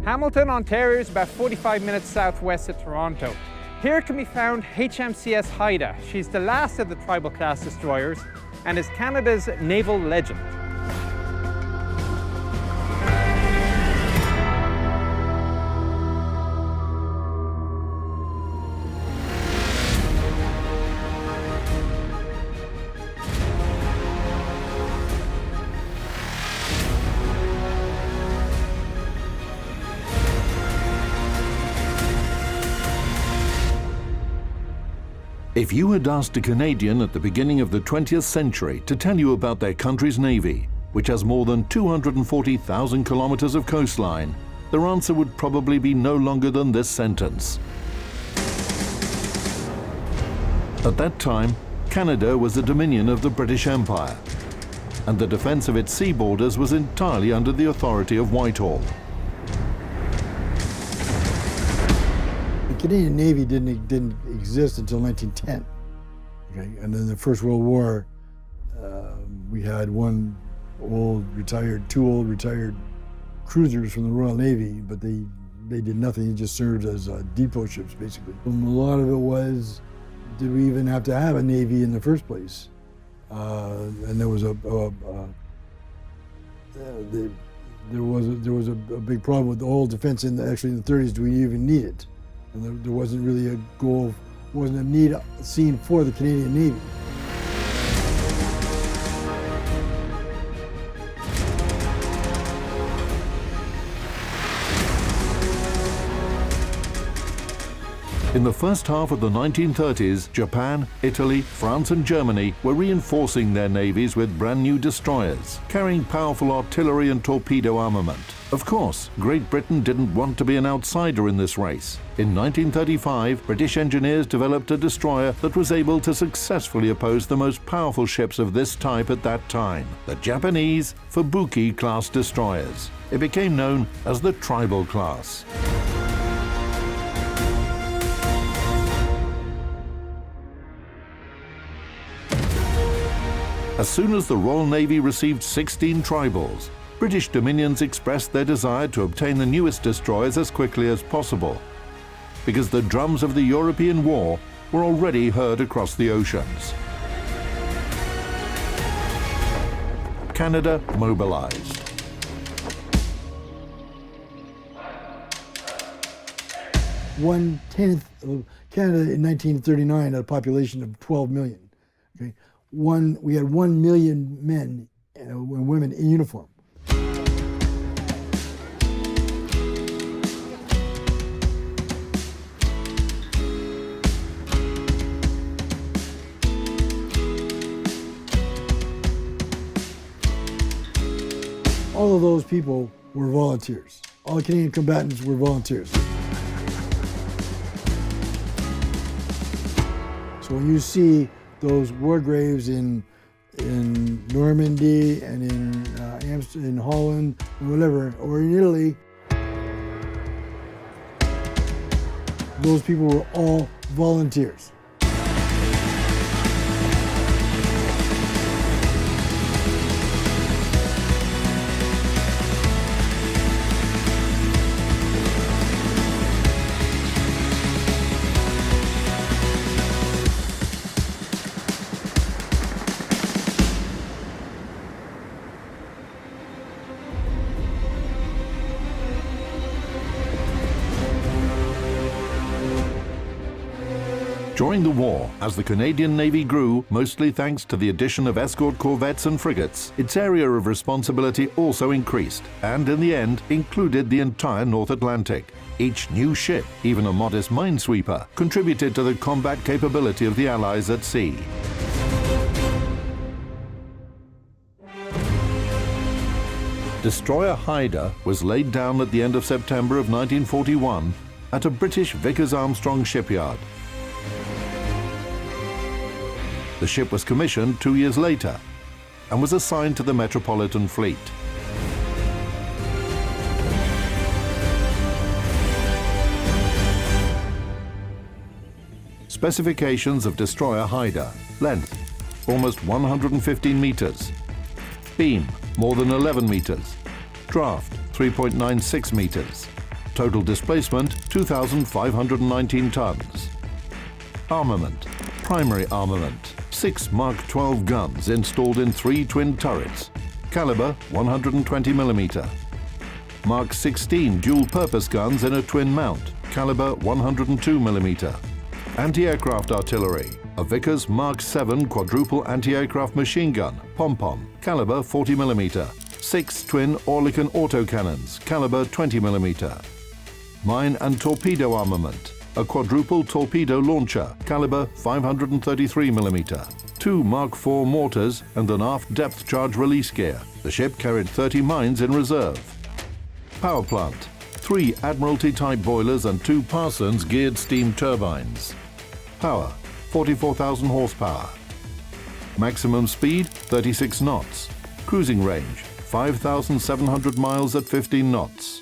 Hamilton, Ontario is about 45 minutes southwest of Toronto. Here can be found HMCS Haida. She's the last of the tribal class destroyers and is Canada's naval legend. If you had asked a Canadian at the beginning of the 20th century to tell you about their country's navy, which has more than 240,000 kilometers of coastline, their answer would probably be no longer than this sentence. At that time, Canada was a dominion of the British Empire, and the defense of its sea borders was entirely under the authority of Whitehall. The Canadian Navy didn't exist until 1910. Okay, and then the First World War, we had two old retired cruisers from the Royal Navy, but they did nothing. They just served as depot ships, basically. And a lot of it was, did we even have to have a Navy in the first place? And there was a big problem with the whole defense actually in the 30s. Do we even need it? And there wasn't really a goal, wasn't a need seen for the Canadian Navy. In the first half of the 1930s, Japan, Italy, France and Germany were reinforcing their navies with brand new destroyers, carrying powerful artillery and torpedo armament. Of course, Great Britain didn't want to be an outsider in this race. In 1935, British engineers developed a destroyer that was able to successfully oppose the most powerful ships of this type at that time, the Japanese Fubuki-class destroyers. It became known as the Tribal class. As soon as the Royal Navy received 16 tribals, British dominions expressed their desire to obtain the newest destroyers as quickly as possible, because the drums of the European war were already heard across the oceans. Canada mobilized. One-tenth of Canada in 1939 had a population of 12 million. Okay? We had 1 million men and women in uniform. All of those people were volunteers. All the Canadian combatants were volunteers. So when you see those war graves in Normandy and in Amsterdam, in Holland, or whatever, or in Italy, those people were all volunteers. During the war, as the Canadian Navy grew, mostly thanks to the addition of escort corvettes and frigates, its area of responsibility also increased, and in the end included the entire North Atlantic. Each new ship, even a modest minesweeper, contributed to the combat capability of the Allies at sea. Destroyer Haida was laid down at the end of September of 1941 at a British Vickers Armstrong shipyard. The ship was commissioned 2 years later and was assigned to the Metropolitan Fleet. Specifications of Destroyer Haida: length, almost 115 meters. Beam, more than 11 meters. Draft, 3.96 meters. Total displacement 2,519 tons. Armament. Primary armament. 6 Mark 12 guns installed in 3 twin turrets. Caliber 120mm. Mark 16 dual-purpose guns in a twin mount. Caliber 102mm. Anti-aircraft artillery. A Vickers Mark 7 quadruple anti-aircraft machine gun, pom-pom, caliber 40mm. 6 twin Oerlikon autocannons, caliber 20mm. Mine and torpedo armament. A quadruple torpedo launcher, caliber 533mm. 2 Mark 4 mortars and an aft depth charge release gear. The ship carried 30 mines in reserve. Power plant. 3 Admiralty-type boilers and 2 Parsons geared steam turbines. Power. 44,000 horsepower. Maximum speed 36 knots. Cruising range 5,700 miles at 15 knots.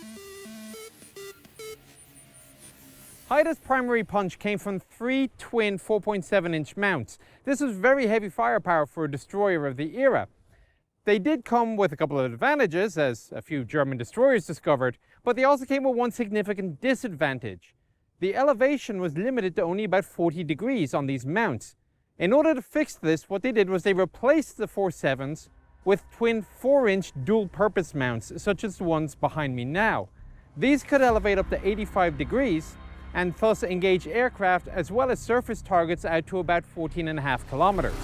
Haida's primary punch came from 3 twin 4.7-inch mounts. This was very heavy firepower for a destroyer of the era. They did come with a couple of advantages, as a few German destroyers discovered, but they also came with one significant disadvantage. The elevation was limited to only about 40 degrees on these mounts. In order to fix this, what they did was they replaced the 4.7s with twin 4-inch dual-purpose mounts, such as the ones behind me now. These could elevate up to 85 degrees and thus engage aircraft as well as surface targets out to about 14.5 kilometers.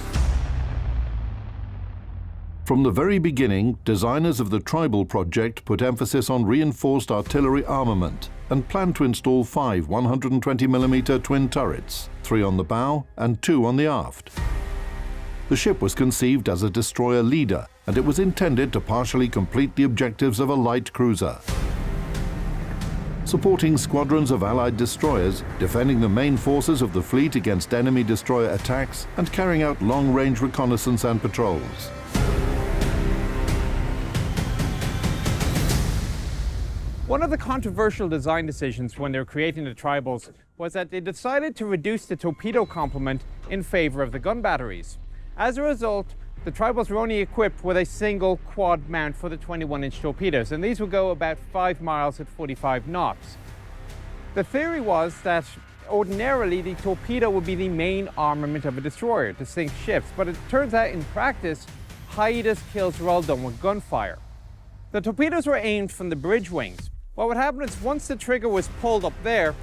From the very beginning, designers of the Tribal project put emphasis on reinforced artillery armament and planned to install 5 120mm twin turrets, 3 on the bow and 2 on the aft. The ship was conceived as a destroyer leader, and it was intended to partially complete the objectives of a light cruiser. Supporting squadrons of Allied destroyers, defending the main forces of the fleet against enemy destroyer attacks, and carrying out long-range reconnaissance and patrols. One of the controversial design decisions when they were creating the Tribals was that they decided to reduce the torpedo complement in favor of the gun batteries. As a result, the Tribals were only equipped with a single quad mount for the 21-inch torpedoes, and these would go about 5 miles at 45 knots. The theory was that ordinarily the torpedo would be the main armament of a destroyer to sink ships, but it turns out in practice, Haida's kills were all done with gunfire. The torpedoes were aimed from the bridge wings. What would happen is once the trigger was pulled up there,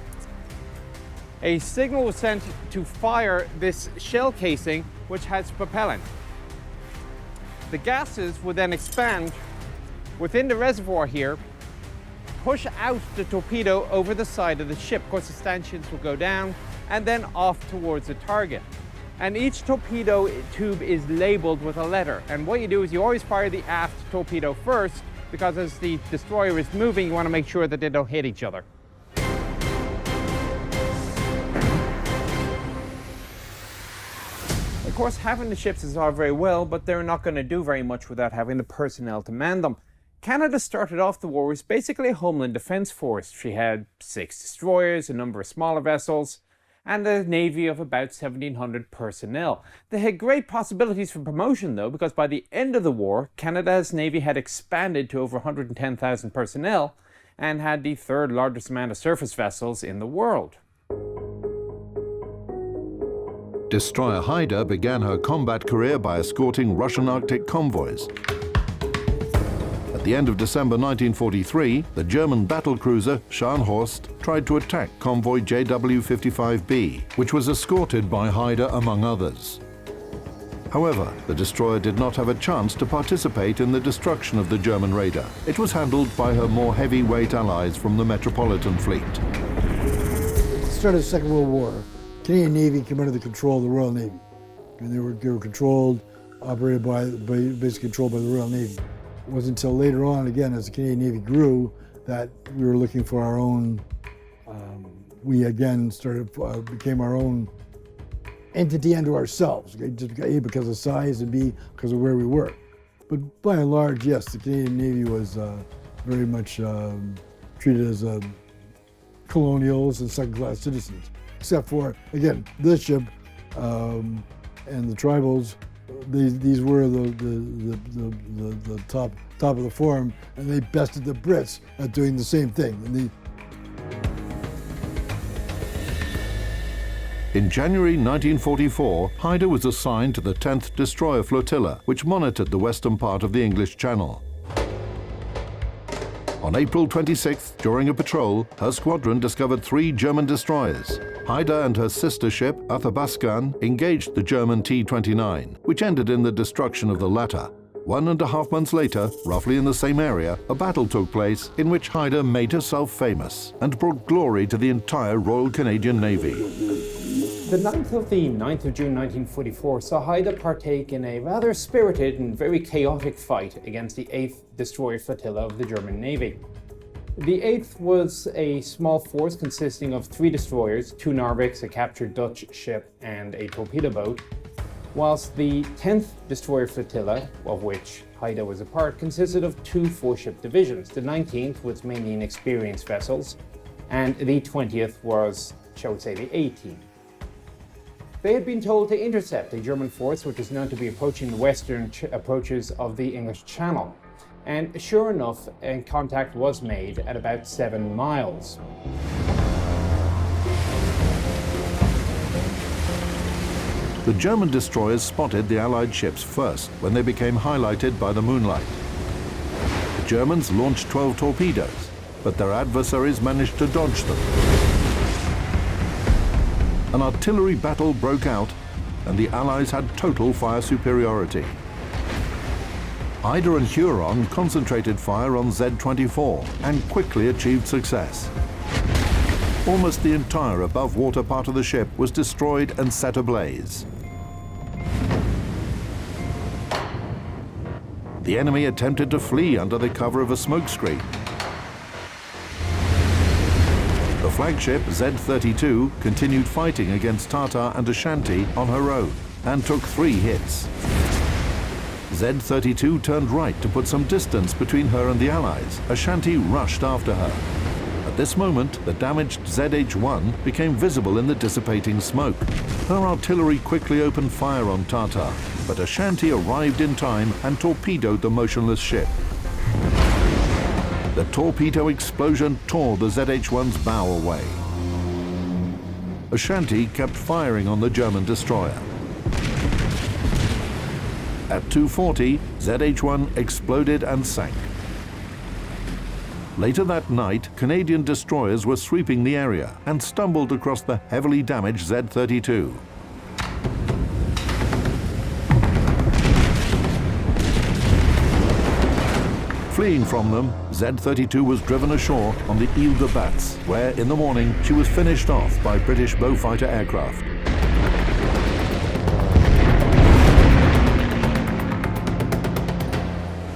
a signal was sent to fire this shell casing, which has propellant. The gases would then expand within the reservoir here, push out the torpedo over the side of the ship. Of course, the stanchions will go down and then off towards the target. And each torpedo tube is labeled with a letter. And what you do is you always fire the aft torpedo first, because as the destroyer is moving, you want to make sure that they don't hit each other. Of course, having the ships is all very well, but they're not going to do very much without having the personnel to man them. Canada started off the war as basically a homeland defense force. She had 6 destroyers, a number of smaller vessels, and a navy of about 1,700 personnel. They had great possibilities for promotion though, because by the end of the war, Canada's navy had expanded to over 110,000 personnel and had the 3rd largest amount of surface vessels in the world. Destroyer Haida began her combat career by escorting Russian Arctic convoys. At the end of December 1943, the German battlecruiser Scharnhorst tried to attack convoy JW-55B, which was escorted by Haida among others. However, the destroyer did not have a chance to participate in the destruction of the German raider. It was handled by her more heavyweight allies from the Metropolitan Fleet. At the start of the Second World War, the Canadian Navy came under the control of the Royal Navy. And they were controlled, operated basically controlled by the Royal Navy. It wasn't until later on, again, as the Canadian Navy grew, that we were looking for our own, we again became our own entity unto ourselves, okay? Just A, because of size, and B, because of where we were. But by and large, yes, the Canadian Navy was very much treated as colonials and second-class citizens, except for, again, this ship and the Tribals. These were the top of the form, and they bested the Brits at doing the same thing. And In January 1944, Haida was assigned to the 10th Destroyer Flotilla, which monitored the western part of the English Channel. On April 26th, during a patrol, her squadron discovered 3 German destroyers. Haida and her sister ship, Athabaskan, engaged the German T-29, which ended in the destruction of the latter. 1.5 months later, roughly in the same area, a battle took place in which Haida made herself famous and brought glory to the entire Royal Canadian Navy. The 9th of June 1944 saw Haida partake in a rather spirited and very chaotic fight against the 8th Destroyer Flotilla of the German Navy. The 8th was a small force consisting of 3 destroyers, 2 Narviks, a captured Dutch ship, and a torpedo boat, whilst the 10th Destroyer Flotilla, of which Haida was a part, consisted of 2 4-ship divisions. The 19th was mainly inexperienced vessels, and the 20th was, shall we say, the A-team. They had been told to intercept a German force which was known to be approaching the western approaches of the English Channel. And sure enough, contact was made at about 7 miles. The German destroyers spotted the Allied ships first when they became highlighted by the moonlight. The Germans launched 12 torpedoes, but their adversaries managed to dodge them. An artillery battle broke out, and the Allies had total fire superiority. Haida and Huron concentrated fire on Z-24 and quickly achieved success. Almost the entire above-water part of the ship was destroyed and set ablaze. The enemy attempted to flee under the cover of a smokescreen. The flagship Z-32 continued fighting against Tartar and Ashanti on her own and took 3 hits. Z-32 turned right to put some distance between her and the Allies. Ashanti rushed after her. At this moment, the damaged ZH-1 became visible in the dissipating smoke. Her artillery quickly opened fire on Tartar, but Ashanti arrived in time and torpedoed the motionless ship. The torpedo explosion tore the ZH-1's bow away. Ashanti kept firing on the German destroyer. At 2:40, ZH-1 exploded and sank. Later that night, Canadian destroyers were sweeping the area and stumbled across the heavily damaged Z-32. Fleeing from them, Z-32 was driven ashore on the Ile de Batz, where in the morning she was finished off by British Beaufighter aircraft.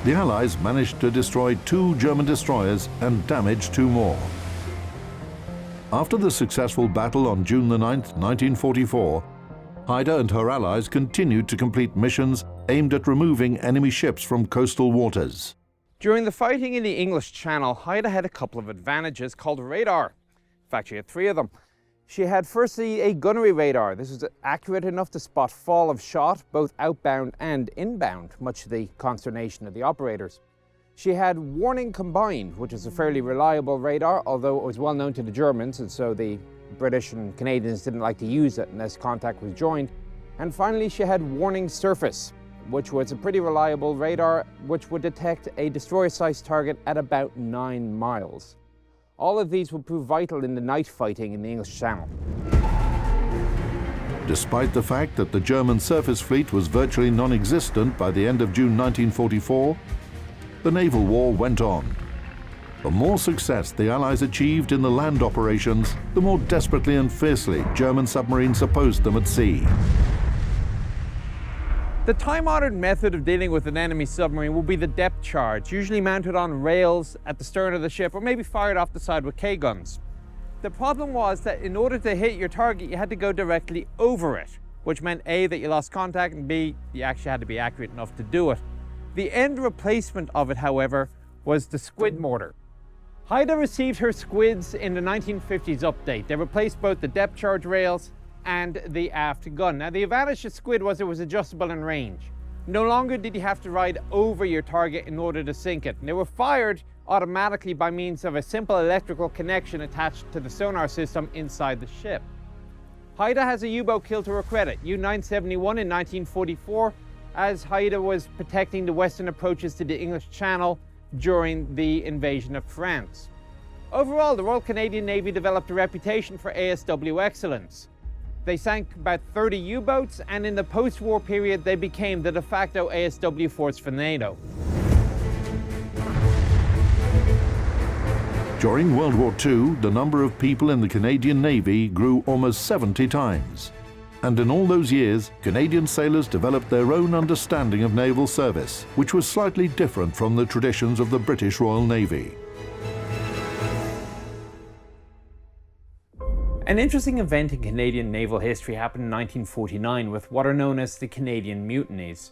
The Allies managed to destroy 2 German destroyers and damage 2 more. After the successful battle on June 9, 1944, Haida and her allies continued to complete missions aimed at removing enemy ships from coastal waters. During the fighting in the English Channel, Haida had a couple of advantages called radar. In fact, she had 3 of them. She had firstly a gunnery radar. This was accurate enough to spot fall of shot, both outbound and inbound, much to the consternation of the operators. She had warning combined, which is a fairly reliable radar, although it was well known to the Germans, and so the British and Canadians didn't like to use it unless contact was joined. And finally, she had warning surface, which was a pretty reliable radar, which would detect a destroyer-sized target at about 9 miles. All of these would prove vital in the night fighting in the English Channel. Despite the fact that the German surface fleet was virtually non-existent by the end of June 1944, the naval war went on. The more success the Allies achieved in the land operations, the more desperately and fiercely German submarines opposed them at sea. The time-honored method of dealing with an enemy submarine will be the depth charge, usually mounted on rails at the stern of the ship or maybe fired off the side with K-guns. The problem was that in order to hit your target, you had to go directly over it, which meant A, that you lost contact, and B, you actually had to be accurate enough to do it. The end replacement of it, however, was the squid mortar. Haida received her squids in the 1950s update. They replaced both the depth charge rails and the aft gun. Now, the advantage of squid was it was adjustable in range. No longer did you have to ride over your target in order to sink it. And they were fired automatically by means of a simple electrical connection attached to the sonar system inside the ship. Haida has a U-boat kill to her credit, U-971 in 1944, as Haida was protecting the western approaches to the English Channel during the invasion of France. Overall, the Royal Canadian Navy developed a reputation for ASW excellence. They sank about 30 U-boats, and in the post-war period, they became the de facto ASW force for NATO. During World War II, the number of people in the Canadian Navy grew almost 70 times. And in all those years, Canadian sailors developed their own understanding of naval service, which was slightly different from the traditions of the British Royal Navy. An interesting event in Canadian naval history happened in 1949 with what are known as the Canadian Mutinies.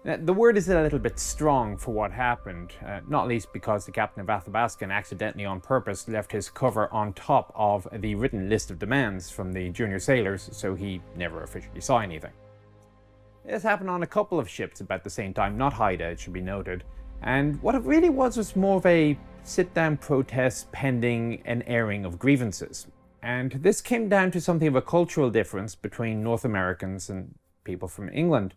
The word is a little bit strong for what happened, not least because the captain of Athabaskan accidentally on purpose left his cover on top of the written list of demands from the junior sailors, so he never officially saw anything. This happened on a couple of ships about the same time, not Haida, it should be noted, and what it really was more of a sit-down protest pending an airing of grievances. And this came down to something of a cultural difference between North Americans and people from England.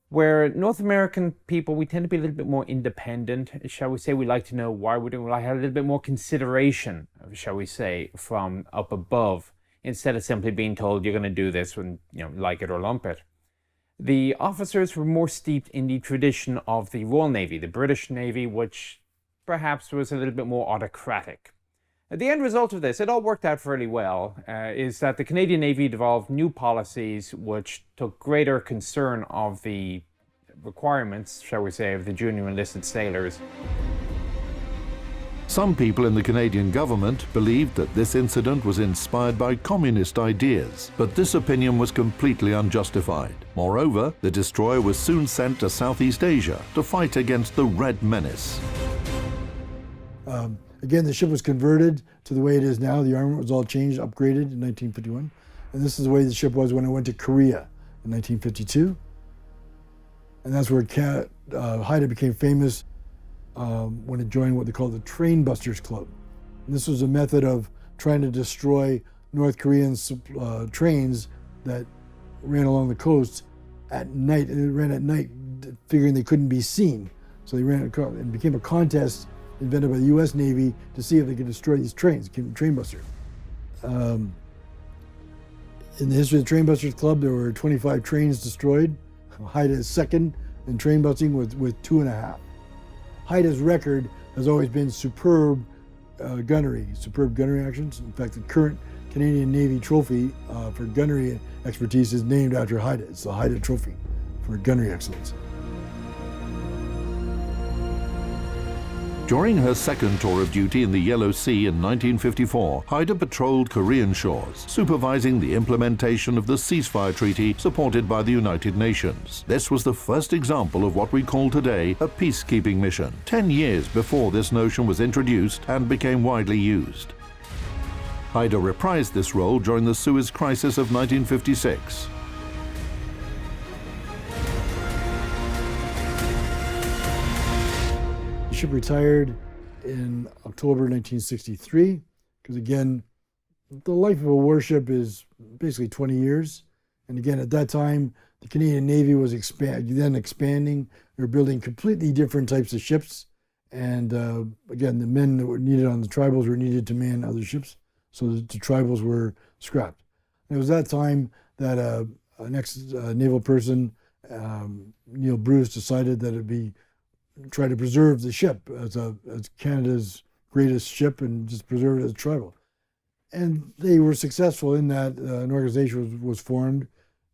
Where North American people, we tend to be a little bit more independent, shall we say. We like to know why we're doing it. We like to have a little bit more consideration, shall we say, from up above, instead of simply being told you're going to do this when, like it or lump it. The officers were more steeped in the tradition of the Royal Navy, the British Navy, which perhaps was a little bit more autocratic. The end result of this, it all worked out fairly well, is that the Canadian Navy developed new policies which took greater concern of the requirements, shall we say, of the junior enlisted sailors. Some people in the Canadian government believed that this incident was inspired by communist ideas, but this opinion was completely unjustified. Moreover, the destroyer was soon sent to Southeast Asia to fight against the Red Menace. Again, the ship was converted to the way it is now. The armament was all changed, upgraded in 1951. And this is the way the ship was when it went to Korea in 1952. And that's where Haida became famous when it joined what they call the Train Busters Club. And this was a method of trying to destroy North Korean trains that ran along the coast at night. And it ran at night, figuring they couldn't be seen. So they ran it became a contest invented by the U.S. Navy to see if they could destroy these trains. It became a train buster. In the history of the Train Busters Club, there were 25 trains destroyed. Haida is second in train busting with 2.5. Haida's record has always been superb gunnery actions. In fact, the current Canadian Navy trophy for gunnery expertise is named after Haida. It's the Haida Trophy for gunnery excellence. During her second tour of duty in the Yellow Sea in 1954, Haida patrolled Korean shores, supervising the implementation of the ceasefire treaty supported by the United Nations. This was the first example of what we call today a peacekeeping mission, 10 years before this notion was introduced and became widely used. Haida reprised this role during the Suez Crisis of 1956. The ship retired in October 1963, because again, the life of a warship is basically 20 years. And again, at that time, the Canadian Navy was expanding. They were building completely different types of ships. And again, the men that were needed on the tribals were needed to man other ships. So the tribals were scrapped. And it was that time that an ex-naval person, Neil Bruce, decided that it'd be try to preserve the ship as Canada's greatest ship and just preserve it as a tribal. And they were successful in that. An organization was formed,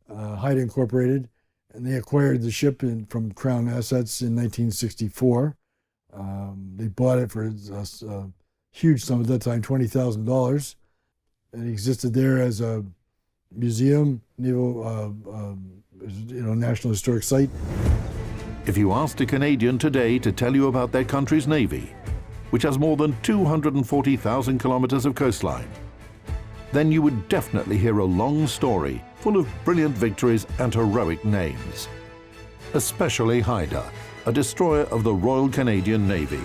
Haida Incorporated, and they acquired the ship from Crown Assets in 1964. They bought it for a huge sum at that time, $20,000. It existed there as a museum, naval, National Historic Site. If you asked a Canadian today to tell you about their country's Navy, which has more than 240,000 kilometers of coastline, then you would definitely hear a long story full of brilliant victories and heroic names. Especially Haida, a destroyer of the Royal Canadian Navy.